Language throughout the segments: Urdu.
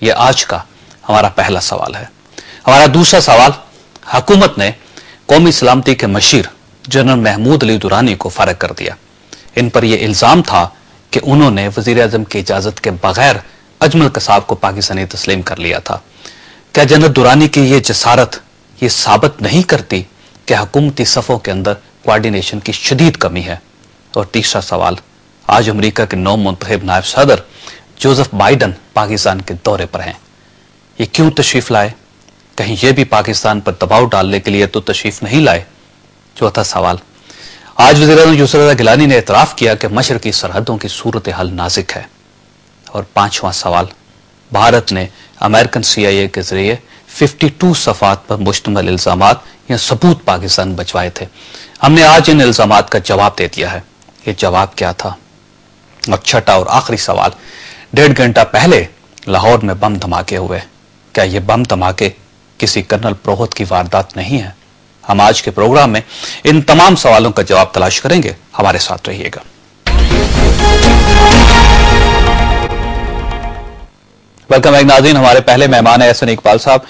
یہ آج کا ہمارا پہلا سوال ہے۔ ہمارا دوسرا سوال، حکومت نے قومی سلامتی کے مشیر جنرل محمود علی درانی کو فارغ کر دیا۔ ان پر یہ الزام تھا کہ انہوں نے وزیر اعظم کی اجازت کے بغیر اجمل قصاب کو پاکستانی تسلیم کر لیا تھا۔ کیا جنرل درانی کی یہ جسارت یہ ثابت نہیں کرتی کہ حکومتی صفوں کے اندر کوارڈینیشن کی شدید کمی ہے؟ اور تیسرا سوال، آج امریکہ کے نو منتخب نائب صدر جوزف بائیڈن پاکستان کے دورے پر ہیں۔ یہ کیوں تشریف لائے؟ کہیں یہ بھی پاکستان پر دباؤ ڈالنے کے لیے تو تشریف نہیں لائے؟ چوتھا سوال، آج وزیر اعظم یوسف رضا گیلانی نے اعتراف کیا کہ مشرقی سرحدوں کی صورتحال نازک ہے۔ اور پانچواں سوال، بھارت نے امریکن CIA کے ذریعے 52 صفحات پر مشتمل الزامات یا ثبوت پاکستان بچوائے تھے۔ ہم نے آج ان الزامات کا جواب دے دیا ہے۔ یہ جواب کیا تھا؟ اور چھٹا اور آخری سوال، 1.5 گھنٹہ پہلے لاہور میں بم دھماکے ہوئے، کیا یہ بم دھماکے کسی کرنل پروہت کی واردات نہیں ہے؟ ہم آج کے پروگرام میں ان تمام سوالوں کا جواب تلاش کریں گے، ہمارے ساتھ رہیے گا۔ ویلکم بیک ناظرین، ہمارے پہلے مہمان ہیں احسن اقبال صاحب،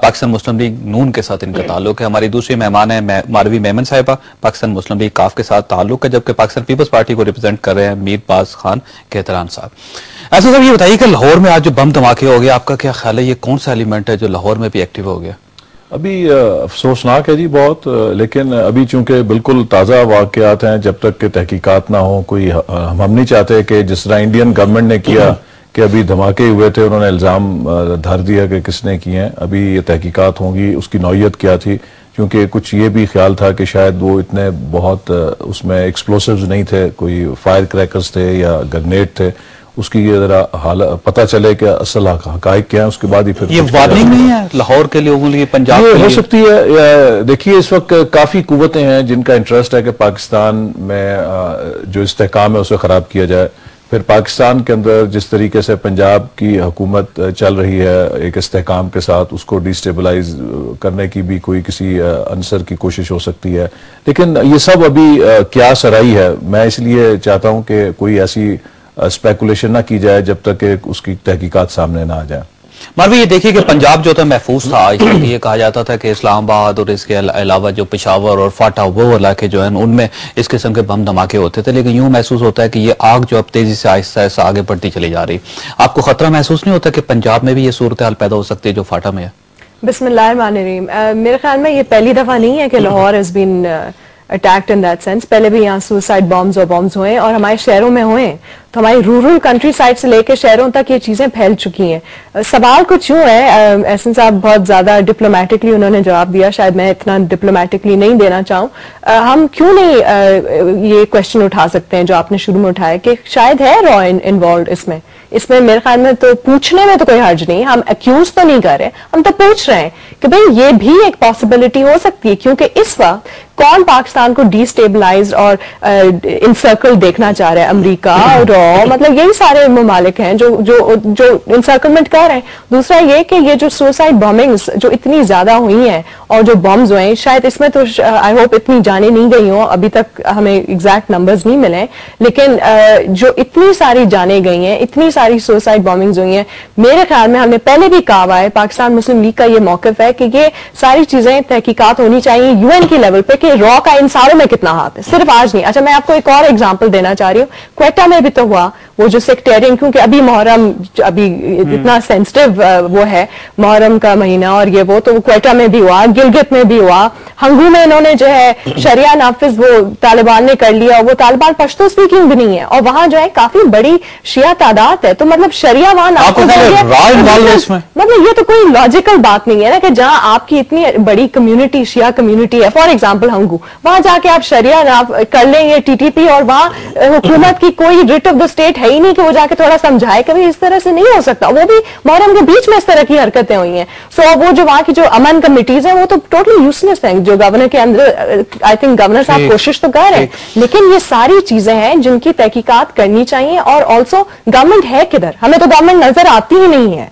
پاکستان مسلم لیگ نون کے ساتھ ان کا تعلق ہے۔ ہماری دوسری مہمان ہے ماروی میمن صاحبہ، پاکستان مسلم لیگ کاف کے ساتھ تعلق ہے، جبکہ پاکستان پیپلز پارٹی کو ریپرزینٹ کر رہے ہیں میر باز خان کہتران صاحب۔ ایسا صاحب یہ بتائیے کہ لاہور میں آج جو بم دھماکے ہو گیا، آپ کا کیا خیال ہے یہ کون سا ایلیمنٹ ہے جو لاہور میں بھی ایکٹیو ہو گیا؟ ابھی افسوسناک ہے جی بہت، لیکن ابھی چونکہ بالکل تازہ واقعات ہیں، جب تک کہ تحقیقات نہ ہوں کوئی ہم نہیں چاہتے کہ جس طرح انڈین گورنمنٹ نے کیا کہ ابھی دھماکے ہوئے تھے، انہوں نے الزام دھر دیا کہ کس نے کیے ہیں۔ ابھی یہ تحقیقات ہوں گی اس کی نوعیت کیا تھی، کیونکہ کچھ یہ بھی خیال تھا کہ شاید وہ اتنے بہت اس میں ایکسپلوسیوز نہیں تھے، کوئی فائر کریکرز تھے یا گرنیڈ تھے، اس کی یہ ذرا پتہ چلے کہ اصل حقائق کیا ہیں، اس کے بعد ہی پھر یہ وارننگ نہیں ہے لاہور کے لوگوں کے لیے، پنجاب کے لیے ہو سکتی ہے؟ دیکھیے اس وقت کافی قوتیں ہیں جن کا انٹرسٹ ہے کہ پاکستان میں جو استحکام ہے اسے خراب کیا جائے۔ پھر پاکستان کے اندر جس طریقے سے پنجاب کی حکومت چل رہی ہے ایک استحکام کے ساتھ، اس کو ڈی اسٹیبلائز کرنے کی بھی کوئی کسی عنصر کی کوشش ہو سکتی ہے، لیکن یہ سب ابھی قیاس آرائی ہے۔ میں اس لیے چاہتا ہوں کہ کوئی ایسی اسپیکولیشن نہ کی جائے جب تک کہ اس کی تحقیقات سامنے نہ آ جائیں۔ ماروی یہ دیکھیے کہ پنجاب جو تھا محفوظ تھا، اس وقت یہ کہا جاتا تھا کہ اسلام آباد اور اس کے علاوہ جو پشاور اور فاٹا وہ علاقے جو ہیں ان میں اس قسم کے بم دھماکے ہوتے تھے، لیکن یوں محسوس ہوتا ہے کہ یہ آگ جو اب تیزی سے آہستہ آہستہ آگے بڑھتی چلی جا رہی۔ آپ کو خطرہ محسوس نہیں ہوتا کہ پنجاب میں بھی یہ صورتحال پیدا ہو سکتی ہے جو فاٹا میں ہے؟ بسم اللہ الرحمن الرحیم۔ میرے خیال میں یہ پہلی دفعہ نہیں ہے کہ Lahore has been attacked in that sense۔ پہلے بھی یہاں سوسائڈ بامز اور بامز ہوئے اور ہمارے شہروں میں ہوئے، تو ہماری رورل کنٹری سائڈ سے لے کے شہروں تک یہ چیزیں پھیل چکی ہیں۔ سوال کچھ یوں ہے، احسن صاحب بہت زیادہ ڈپلومیٹکلی انہوں نے جواب دیا، شاید میں اتنا ڈپلومیٹکلی نہیں دینا چاہوں۔ ہم کیوں نہیں یہ کوشچن اٹھا سکتے ہیں جو آپ نے شروع میں اٹھایا کہ شاید ہے را انوالوڈ اس میں میرے خیال میں تو پوچھنے میں تو کوئی حرج نہیں، ہم ایکیوز تو نہیں کر رہے، ہم تو پوچھ رہے ہیں کہ بھئی یہ بھی ایک پاسبلٹی ہو سکتی ہے، کیونکہ اس وقت کون پاکستان کو ڈی اسٹیبلائز اور انسرکل دیکھنا چاہ رہا ہے؟ امریکہ اور مطلب یہی سارے ممالک ہیں جو انسرکلمنٹ کر رہے ہیں۔ دوسرا یہ کہ یہ جو سوسائڈ بامنگز جو اتنی زیادہ ہوئی ہیں اور جو بمز ہوئے ہیں، شاید اس میں تو آئی ہوپ اتنی جانیں نہیں گئی ہوں، ابھی تک ہمیں ایگزیکٹ نمبرز نہیں ملے، لیکن جو اتنی ساری جانیں گئی ہیں، اتنی ساری سوسائڈ بامنگز ہوئی ہیں، میرے خیال میں ہم نے پہلے بھی کہا ہوا ہے، پاکستان مسلم لیگ کا یہ موقف ہے کہ یہ ساری چیزیں تحقیقات ہونی چاہیے UN کی لیول پہ کہ را کا ان ساروں میں کتنا ہاتھ ہے، صرف آج نہیں۔ اچھا میں آپ کو ایک اور ایگزامپل دینا چاہ رہی ہوں، کوئٹہ میں بھی تو ہوا وہ جو سیکٹیرین، کیونکہ ابھی محرم ابھی اتنا سینسٹیو وہ ہے محرم کا مہینہ اور یہ وہ، تو کوئٹہ میں بھی ہوا، گلگت میں بھی ہوا، ہنگو میں انہوں نے جو ہے شریعہ نافذ وہ طالبان نے کر لیا، وہ طالبان پشتو اسپیکنگ بھی نہیں ہے اور وہاں جو ہے کافی بڑی شیعہ تعداد ہے، تو مطلب شریعہ وہاں نافذ ہو گیا، مطلب یہ تو کوئی لاجیکل بات نہیں ہے نا کہ جہاں آپ کی اتنی بڑی کمیونٹی شیعہ کمیونٹی ہے، فار ایگزامپل ہنگو، وہاں جا کے آپ شریعہ کر لیں یہ TTP، اور وہاں حکومت کی کوئی ریٹ آف دا اسٹیٹ ہے ہی نہیں کہ وہ جا کے تھوڑا سمجھائے کہ اس طرح سے نہیں ہو سکتا، وہ بھی محرم کے بیچ میں اس طرح کی حرکتیں ہوئی ہیں۔ سو وہ جو وہاں کی جو امن کمیٹیز ہیں وہ تو ٹوٹلی یوزلیس ہیں، جو گورنر کے اندر آئی تھنک گورنر صاحب کوشش تو کر رہے ہیں، لیکن یہ ساری چیزیں ہیں جن کی تحقیقات کرنی چاہیے، اور آلسو گورنمنٹ ہے کدھر؟ ہمیں تو گورنمنٹ نظر آتی ہی نہیں ہے۔